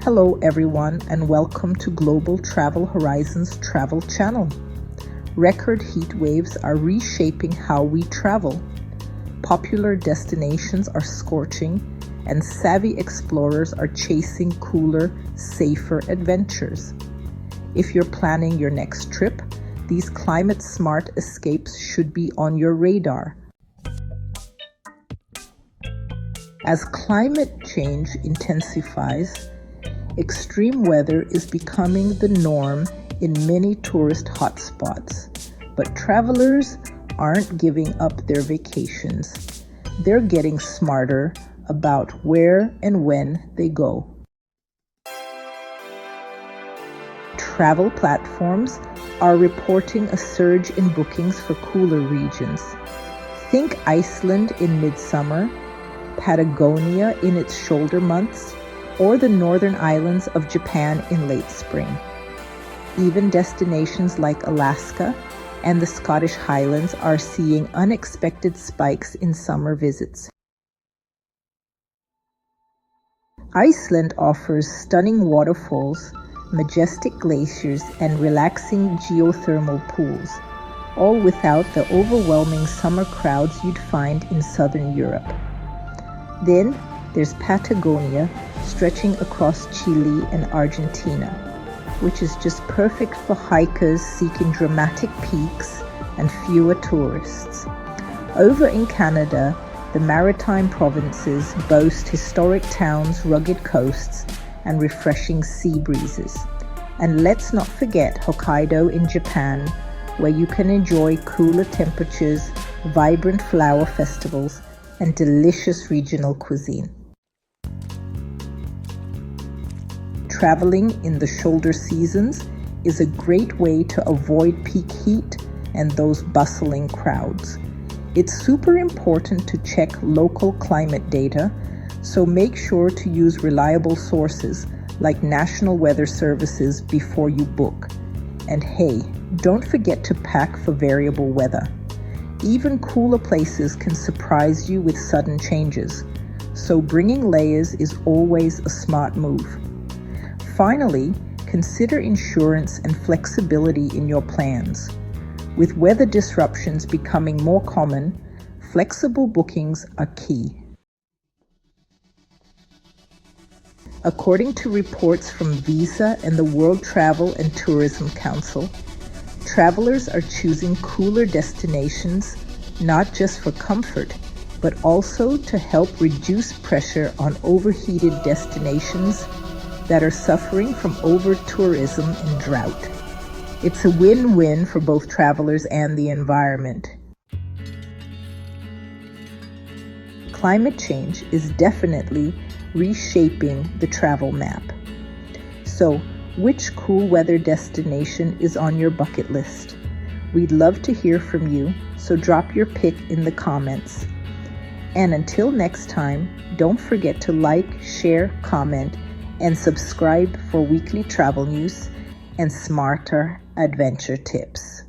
Hello everyone and welcome to Global Travel Horizons Travel Channel. Record heat waves are reshaping how we travel. Popular destinations are scorching and savvy explorers are chasing cooler, safer adventures. If you're planning your next trip, these climate-smart escapes should be on your radar. As climate change intensifies, extreme weather is becoming the norm in many tourist hotspots, but travelers aren't giving up their vacations. They're getting smarter about where and when they go. Travel platforms are reporting a surge in bookings for cooler regions. Think Iceland in midsummer, Patagonia in its shoulder months, or the northern islands of Japan in late spring. Even destinations like Alaska and the Scottish Highlands are seeing unexpected spikes in summer visits. Iceland offers stunning waterfalls, majestic glaciers, and relaxing geothermal pools, all without the overwhelming summer crowds you'd find in southern Europe. Then there's Patagonia, stretching across Chile and Argentina, which is just perfect for hikers seeking dramatic peaks and fewer tourists. Over in Canada, the maritime provinces boast historic towns, rugged coasts, and refreshing sea breezes. And let's not forget Hokkaido in Japan, where you can enjoy cooler temperatures, vibrant flower festivals, and delicious regional cuisine. Traveling in the shoulder seasons is a great way to avoid peak heat and those bustling crowds. It's super important to check local climate data, so make sure to use reliable sources like National Weather Services before you book. And hey, don't forget to pack for variable weather. Even cooler places can surprise you with sudden changes, so bringing layers is always a smart move. Finally, consider insurance and flexibility in your plans. With weather disruptions becoming more common, flexible bookings are key. According to reports from Visa and the World Travel and Tourism Council, travelers are choosing cooler destinations not just for comfort, but also to help reduce pressure on overheated destinations that are suffering from over-tourism and drought. It's a win-win for both travelers and the environment. Climate change is definitely reshaping the travel map. So, which cool weather destination is on your bucket list? We'd love to hear from you, so drop your pick in the comments. And until next time, don't forget to like, share, comment, and subscribe for weekly travel news and smarter adventure tips.